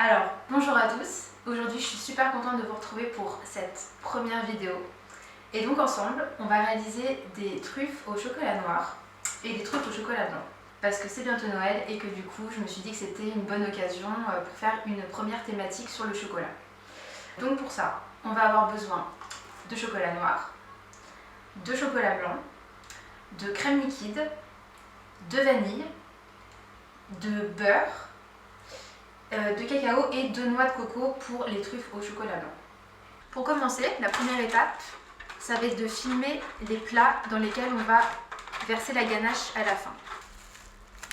Alors, bonjour à tous. Aujourd'hui, je suis super contente de vous retrouver pour cette première vidéo. Et donc ensemble, on va réaliser des truffes au chocolat noir et des truffes au chocolat blanc. Parce que c'est bientôt Noël et que du coup, je me suis dit que c'était une bonne occasion pour faire une première thématique sur le chocolat. Donc pour ça, on va avoir besoin de chocolat noir, de chocolat blanc, de crème liquide, de vanille, de beurre, de cacao et de noix de coco pour les truffes au chocolat blanc. Pour commencer, la première étape, ça va être de filmer les plats dans lesquels on va verser la ganache à la fin.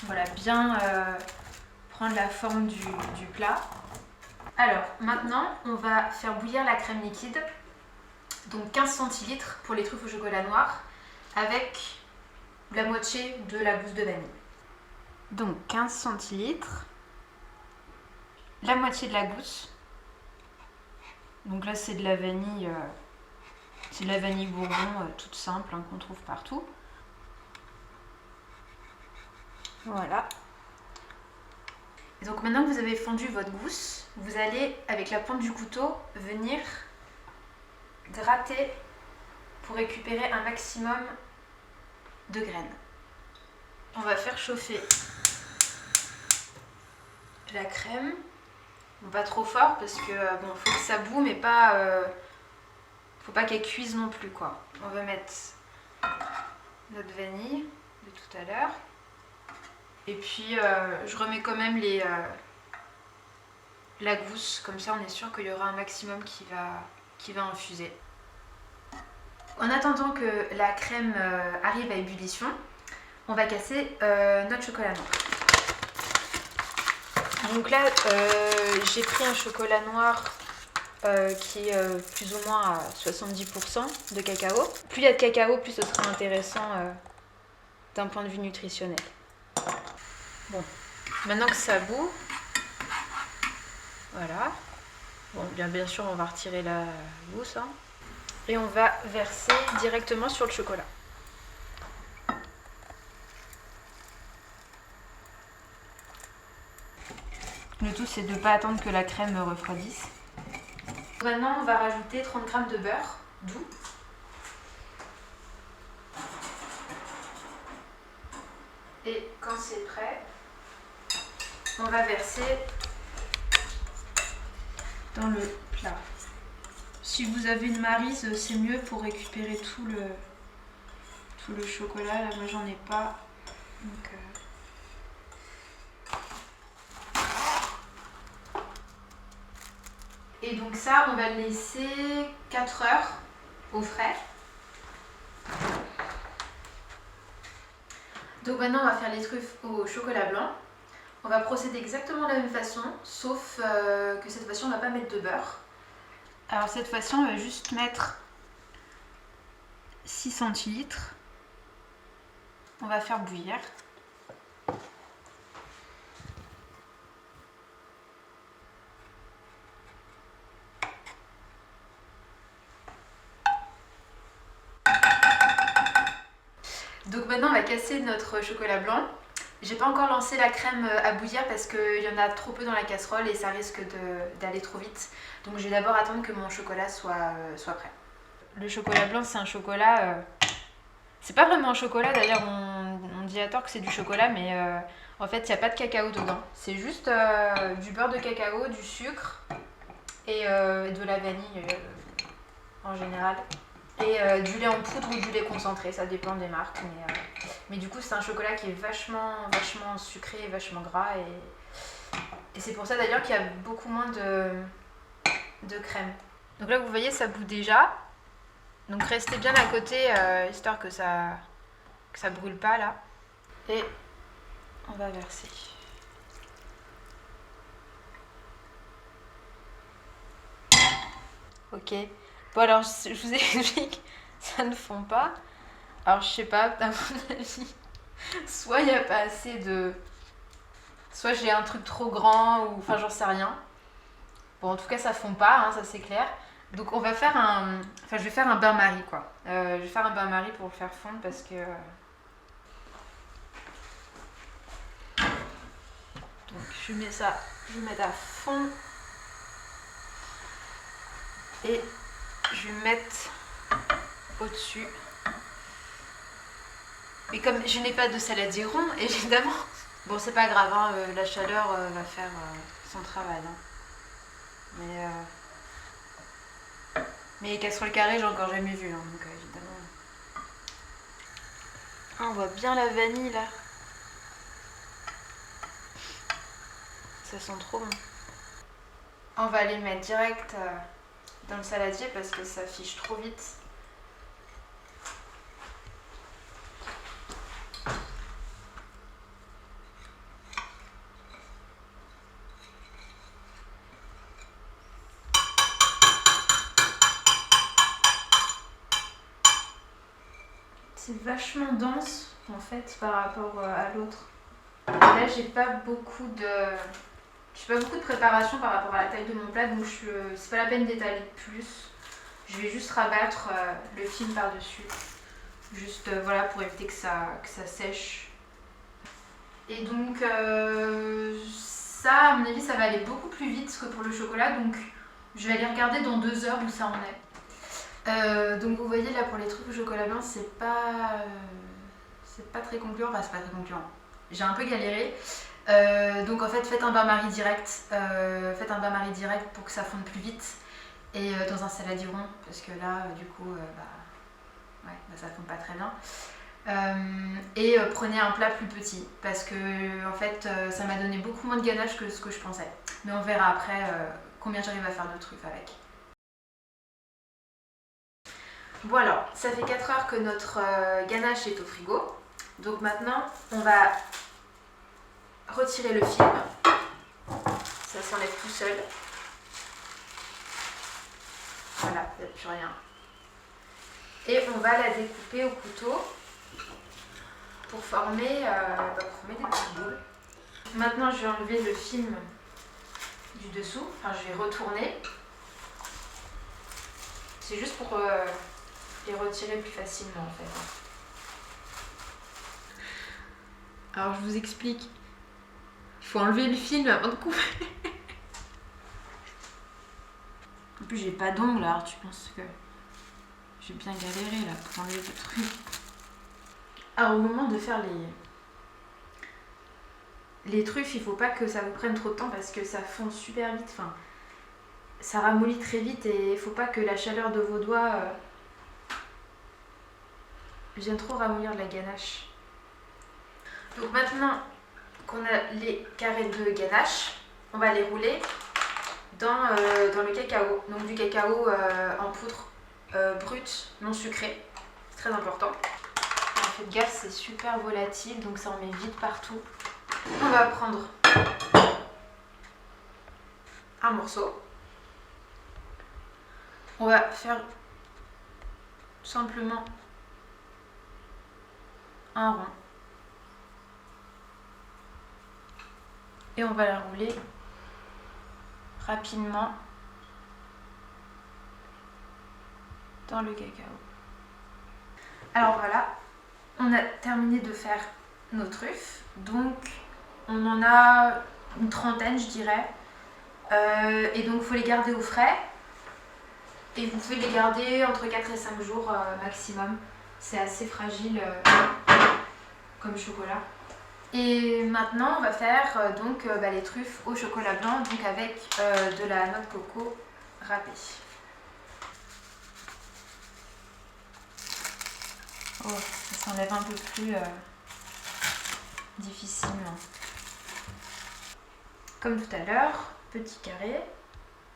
Voilà, bien prendre la forme du plat. Alors, maintenant, on va faire bouillir la crème liquide, donc 15 centilitres pour les truffes au chocolat noir, avec la moitié de la gousse de vanille. Donc 15 centilitres. La moitié de la gousse. Donc là c'est de la vanille, bourbon toute simple qu'on trouve partout. Voilà. Et donc maintenant que vous avez fondu votre gousse, vous allez avec la pointe du couteau venir gratter pour récupérer un maximum de graines. On va faire chauffer la crème. Bon, pas trop fort parce que bon, faut que ça boue mais pas faut pas qu'elle cuise non plus quoi. On va mettre notre vanille de tout à l'heure. Et puis je remets quand même la gousse, comme ça on est sûr qu'il y aura un maximum qui va infuser. En attendant que la crème arrive à ébullition, on va casser notre chocolat noir. Donc là, j'ai pris un chocolat noir qui est plus ou moins à 70% de cacao. Plus il y a de cacao, plus ce sera intéressant d'un point de vue nutritionnel. Bon, maintenant que ça bout, voilà. Bon, bien sûr, on va retirer la gousse. Et on va verser directement sur le chocolat. Le tout, c'est de ne pas attendre que la crème refroidisse. Maintenant, on va rajouter 30 g de beurre doux. Et quand c'est prêt, on va verser dans le plat. Si vous avez une maryse, c'est mieux pour récupérer tout le chocolat. Là, moi, j'en ai pas. Donc, Et donc ça, on va le laisser 4 heures au frais. Donc maintenant, on va faire les truffes au chocolat blanc. On va procéder exactement de la même façon, sauf que cette fois-ci, on ne va pas mettre de beurre. Alors cette fois-ci, on va juste mettre 6 centilitres. On va faire bouillir. Donc maintenant on va casser notre chocolat blanc. J'ai pas encore lancé la crème à bouillir parce qu'il y en a trop peu dans la casserole et ça risque d'aller trop vite. Donc je vais d'abord attendre que mon chocolat soit prêt. Le chocolat blanc c'est un chocolat... C'est pas vraiment un chocolat d'ailleurs, on dit à tort que c'est du chocolat mais en fait il n'y a pas de cacao dedans. C'est juste du beurre de cacao, du sucre et de la vanille en général. Et du lait en poudre ou du lait concentré, ça dépend des marques. Mais du coup, c'est un chocolat qui est vachement sucré et vachement gras. Et c'est pour ça d'ailleurs qu'il y a beaucoup moins de crème. Donc là, vous voyez, ça bout déjà. Donc restez bien à côté, histoire que ça brûle pas là. Et on va verser. Ok. Bon alors, je vous explique, ça ne fond pas. Alors je sais pas, à mon avis, soit il n'y a pas assez de... Soit j'ai un truc trop grand, ou enfin j'en sais rien. Bon en tout cas ça fond pas, ça c'est clair. Donc on va faire un... Enfin je vais faire un bain-marie quoi. Je vais faire un bain-marie pour le faire fondre parce que... Donc je mets ça, je vais mettre à fond. Et je vais mettre au-dessus. Mais comme je n'ai pas de saladier rond, évidemment. Bon, c'est pas grave, hein, la chaleur va faire son travail. Hein. Mais les casseroles carrées, j'ai encore jamais vu, hein, donc évidemment. Ah, on voit bien la vanille là. Ça sent trop bon. On va les mettre direct dans le saladier parce que ça fiche trop vite. C'est vachement dense en fait par rapport à l'autre. Là j'ai pas beaucoup de préparation par rapport à la taille de mon plat, donc c'est pas la peine d'étaler plus. Je vais juste rabattre le film par dessus, juste voilà, pour éviter que ça sèche. Et donc ça, à mon avis, ça va aller beaucoup plus vite que pour le chocolat, donc je vais aller regarder dans 2 heures où ça en est. Donc vous voyez là, pour les trucs au chocolat blanc, c'est pas très concluant, enfin c'est pas très concluant. J'ai un peu galéré. Donc en fait, faites un bain-marie direct. Faites un bain-marie direct pour que ça fonde plus vite. Et dans un saladier rond, parce que là, du coup, ça fonde pas très bien. Et prenez un plat plus petit, parce que en fait, ça m'a donné beaucoup moins de ganache que ce que je pensais. Mais on verra après combien j'arrive à faire de truffes avec. Bon alors, ça fait 4 heures que notre ganache est au frigo. Donc maintenant, on va retirer le film. Ça s'enlève tout seul. Voilà, il n'y a plus rien. Et on va la découper au couteau pour former des petites boules. Maintenant, je vais enlever le film du dessous. Enfin, je vais retourner. C'est juste pour les retirer plus facilement en fait. Alors je vous explique. Il faut enlever le film avant de couper. En plus j'ai pas d'ongles, alors tu penses que j'ai bien galéré là pour enlever le truc. Alors au moment de faire les truffes, il faut pas que ça vous prenne trop de temps parce que ça fond super vite. Enfin, ça ramollit très vite et il faut pas que la chaleur de vos doigts vienne trop ramollir de la ganache. Donc maintenant qu'on a les carrés de ganache, on va les rouler dans le cacao. Donc du cacao en poudre brute, non sucré. C'est très important. Faites gaffe, c'est super volatile, donc ça en met vite partout. On va prendre un morceau. On va faire simplement un rond. Et on va la rouler rapidement dans le cacao. Alors voilà, on a terminé de faire nos truffes. Donc on en a une trentaine, je dirais. Et donc il faut les garder au frais. Et vous pouvez les garder entre 4 et 5 jours maximum. C'est assez fragile comme chocolat. Et maintenant on va faire les truffes au chocolat blanc, donc avec de la noix de coco râpée. Oh, ça s'enlève un peu plus difficilement. Comme tout à l'heure, petit carré.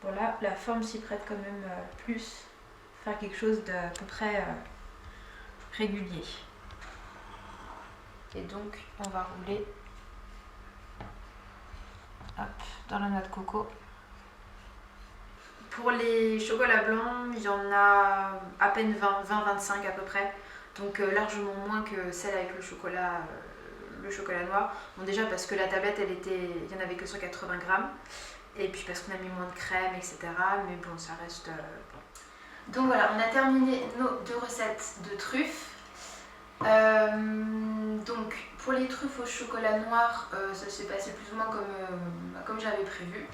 Voilà, la forme s'y prête quand même plus. Faire quelque chose d'à peu près régulier. Et donc, on va rouler dans la noix de coco. Pour les chocolats blancs, il y en a à peine 20-25 à peu près. Donc largement moins que celle avec le chocolat noir. Bon, déjà parce que la tablette, il n'y en avait que 180 grammes. Et puis parce qu'on a mis moins de crème, etc. Mais bon, ça reste bon. Donc voilà, on a terminé nos 2 recettes de truffes. Donc Pour les truffes au chocolat noir, ça s'est passé plus ou moins comme j'avais prévu.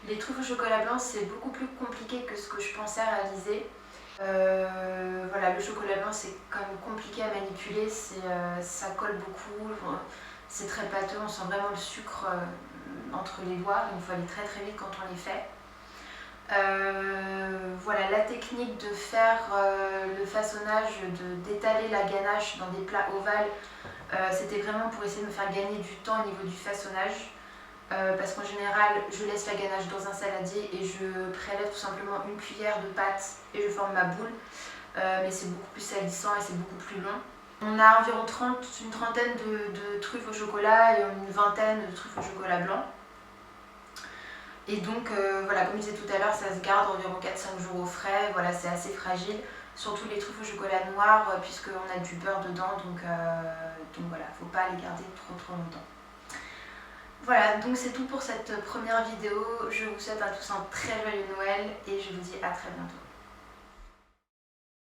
Les truffes au chocolat blanc, c'est beaucoup plus compliqué que ce que je pensais réaliser. Voilà, le chocolat blanc, c'est quand même compliqué à manipuler, ça colle beaucoup, c'est très pâteux, on sent vraiment le sucre entre les doigts, il faut aller très très vite quand on les fait. Voilà, la technique de faire le façonnage, d'étaler la ganache dans des plats ovales, c'était vraiment pour essayer de me faire gagner du temps au niveau du façonnage. Parce qu'en général, je laisse la ganache dans un saladier et je prélève tout simplement une cuillère de pâte et je forme ma boule. Mais c'est beaucoup plus salissant et c'est beaucoup plus long. On a environ une trentaine de truffes au chocolat et une vingtaine de truffes au chocolat blanc. Et donc voilà, comme je disais tout à l'heure, ça se garde environ 4-5 jours au frais, voilà, c'est assez fragile. Surtout les truffes au chocolat noir, puisqu'on a du beurre dedans, donc voilà, faut pas les garder trop longtemps. Voilà, donc c'est tout pour cette première vidéo. Je vous souhaite à tous un très joyeux Noël et je vous dis à très bientôt.